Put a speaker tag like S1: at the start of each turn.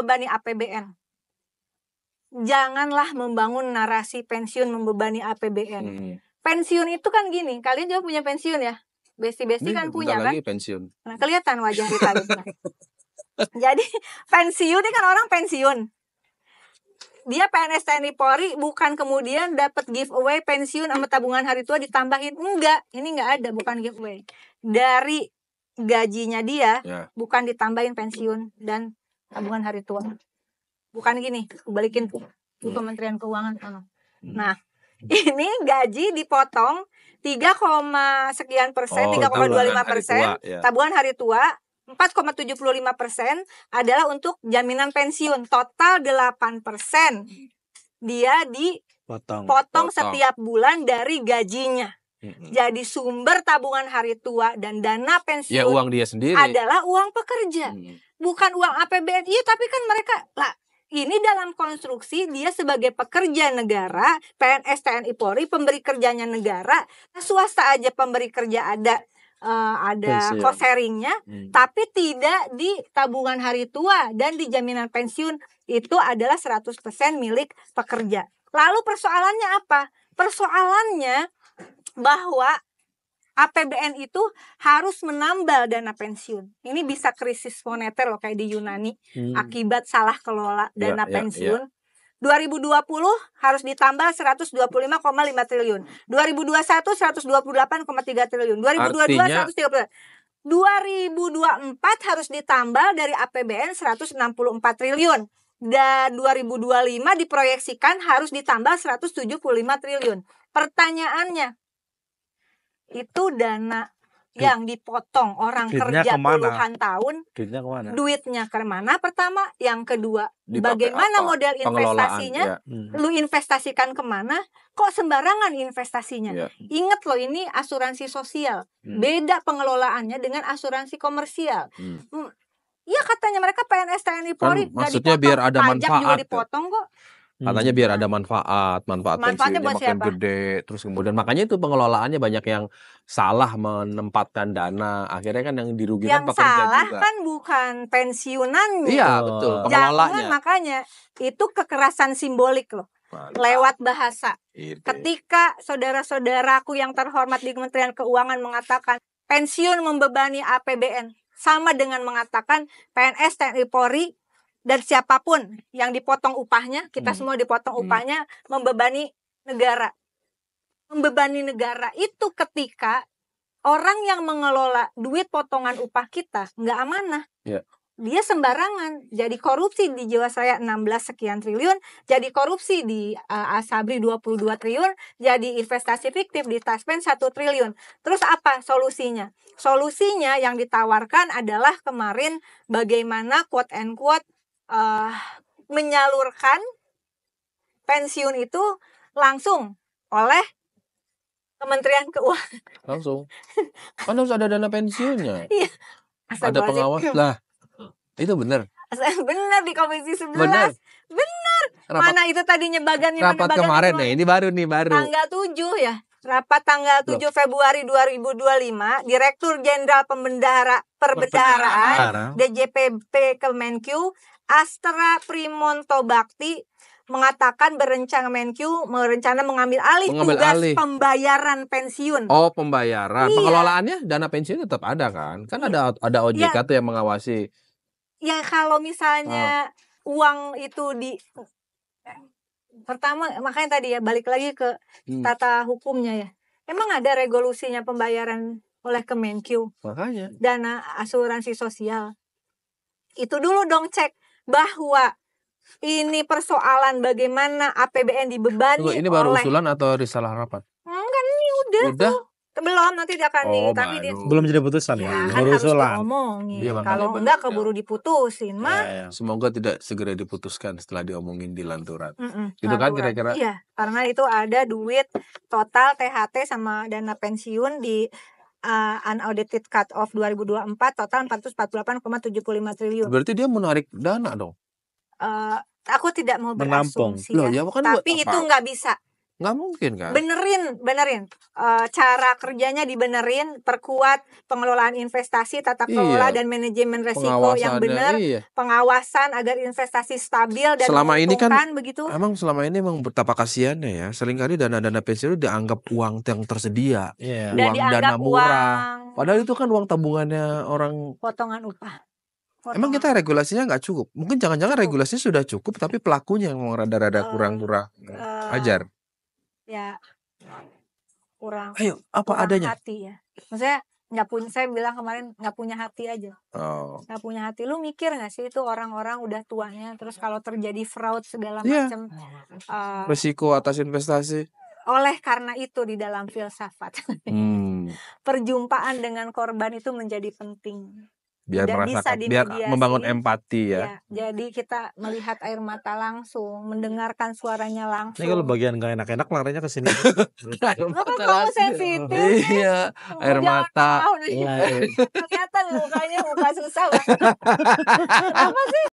S1: membebani APBN. Janganlah membangun narasi pensiun membebani APBN. Pensiun itu kan gini, kalian juga punya pensiun ya? Besti-besti kan punya kan?
S2: Lagi pensiun.
S1: Nah, kelihatan wajah Rita. Jadi pensiun ini kan orang pensiun. Dia PNS TNI Polri bukan kemudian dapat giveaway pensiun sama tabungan hari tua ditambahin. Enggak, ini enggak ada, bukan giveaway. Dari gajinya dia bukan ditambahin pensiun dan tabungan hari tua. Bukan gini, balikin tuh Kementerian Keuangan. Nah, ini gaji dipotong 3, sekian persen, 3,25%, tabungan hari tua 4,75% adalah untuk jaminan pensiun. Total 8% dia dipotong setiap bulan dari gajinya. Jadi sumber tabungan hari tua dan dana pensiun
S2: uang dia sendiri
S1: adalah uang pekerja, bukan uang APBN. Iya, tapi kan mereka lah, ini dalam konstruksi dia sebagai pekerja negara, PNS TNI Polri, pemberi kerjanya negara. Swasta aja pemberi kerja ada cost sharingnya, tapi tidak di tabungan hari tua dan di jaminan pensiun itu adalah 100% milik pekerja. Lalu persoalannya apa? Persoalannya bahwa APBN itu harus menambal dana pensiun. Ini bisa krisis moneter loh kayak di Yunani akibat salah kelola dana pensiun. 2020 harus ditambal 125,5 triliun. 2021 128,3 triliun. 2022 130. 2024 harus ditambal dari APBN 164 triliun. Dan 2025 diproyeksikan harus ditambal 175 triliun. Pertanyaannya, itu dana yang dipotong orang kerja puluhan tahun, duitnya kemana? Pertama, yang kedua, bagaimana model investasinya? Lu investasikan kemana? Kok sembarangan investasinya? Ingat loh, ini asuransi sosial, beda pengelolaannya dengan asuransi komersial. Ya katanya mereka PNS TNI Polri
S2: kan, maksudnya biar ada
S1: pajak
S2: manfaat
S1: juga dipotong kok.
S2: Katanya biar ada manfaat pensiunnya makin gede. Terus kemudian makanya itu pengelolaannya banyak yang salah menempatkan dana. Akhirnya kan yang dirugikan
S1: yang
S2: pekerja
S1: salah
S2: juga.
S1: Kan bukan pensiunannya.
S2: Iya betul, pengelolanya.
S1: Jangan, makanya itu kekerasan simbolik loh. Lewat bahasa. Ketika saudara-saudaraku yang terhormat di Kementerian Keuangan mengatakan pensiun membebani APBN, sama dengan mengatakan PNS TNI Polri dan siapapun yang dipotong upahnya, kita semua dipotong upahnya, membebani negara. Membebani negara itu ketika orang yang mengelola duit potongan upah kita nggak amanah. Dia sembarangan, jadi korupsi di Jiwasraya 16 sekian triliun, jadi korupsi di Asabri 22 triliun, jadi investasi fiktif di Taspen 1 triliun. Terus apa solusinya? Solusinya yang ditawarkan adalah kemarin bagaimana quote and quote menyalurkan pensiun itu langsung oleh Kementerian Keuangan.
S2: Langsung. Kan harus ada dana pensiunnya.
S1: Iya.
S2: Ada pengawas lah. Itu benar.
S1: Benar di Komisi 11. Benar. Mana itu tadinya
S2: rapat kemarin nih, ini baru.
S1: Tanggal 7 ya. Rapat tanggal 7 Februari 2025, Direktur Jenderal Perbendaharaan DJPP Kemenkyu Astra Primonto Bakti mengatakan merencana mengambil alih pembayaran pensiun.
S2: Oh, pembayaran. Iya. Pengelolaannya dana pensiun tetap ada kan? Kan ada OJK tuh yang mengawasi.
S1: Ya kalau misalnya uang itu pertama, makanya tadi ya balik lagi ke tata hukumnya ya. Emang ada resolusinya pembayaran oleh Kemenkyu.
S2: Makanya.
S1: Dana asuransi sosial. Itu dulu dong cek bahwa ini persoalan bagaimana APBN dibebani.
S2: Ini baru usulan atau risalah rapat?
S1: Enggak, ini udah. Belum, nanti dia akan
S3: belum jadi putusan ya.
S1: Baru usulan. Kalau enggak keburu diputusin mah.
S2: Semoga tidak segera diputuskan setelah diomongin di lanturan. Itu kan kira-kira.
S1: Iya, karena itu ada duit total THT sama dana pensiun di unaudited cut off 2024 total 448,75 triliun.
S2: Berarti dia menarik dana dong.
S1: Aku tidak mau berasumsi ya. Tapi itu nggak bisa.
S2: Nggak mungkin kan?
S1: Benerin. Cara kerjanya dibenerin, perkuat pengelolaan investasi, tata kelola
S2: Iya,
S1: dan manajemen resiko yang benar,
S2: iya.
S1: pengawasan agar investasi stabil dan
S2: Selama ini kan
S1: menguntungkan begitu.
S2: selama ini emang betapa kasihannya ya. Seringkali dana-dana pensiun itu dianggap uang yang tersedia,
S3: Iya.
S1: Dan
S2: uang
S1: dianggap
S2: dana murah.
S1: uang
S2: Padahal itu kan uang tabungannya orang.
S1: potongan upah.
S2: Emang kita regulasinya nggak cukup? Mungkin jangan-jangan
S1: Cukup.
S2: regulasinya sudah cukup, tapi pelakunya yang rada-rada kurang ajar.
S1: Ya, kurang
S2: Ayo, apa
S1: kurang
S2: adanya?
S1: hati ya. Maksudnya saya bilang kemarin nggak punya hati aja.
S2: Oh,
S1: Nggak punya hati. Lu mikir nggak sih itu orang-orang udah tuanya, terus kalau terjadi fraud segala
S2: Iya.
S1: macam,
S2: resiko atas investasi.
S1: oleh karena itu di dalam filsafat
S2: Hmm,
S1: perjumpaan dengan korban itu menjadi penting.
S2: biar
S1: Dan bisa
S2: merasakan, biar
S1: dimediasi.
S2: membangun empati ya.
S1: Ya, jadi kita melihat air mata langsung, mendengarkan suaranya langsung.
S3: Ini kalau bagian gak enak-enak larinya ke sini.
S1: Lo kan kamu sensitif.
S2: Iya, air
S1: Jangan
S2: mata.
S1: mau nih. Kelihatan mukanya muka susah banget. Apa sih?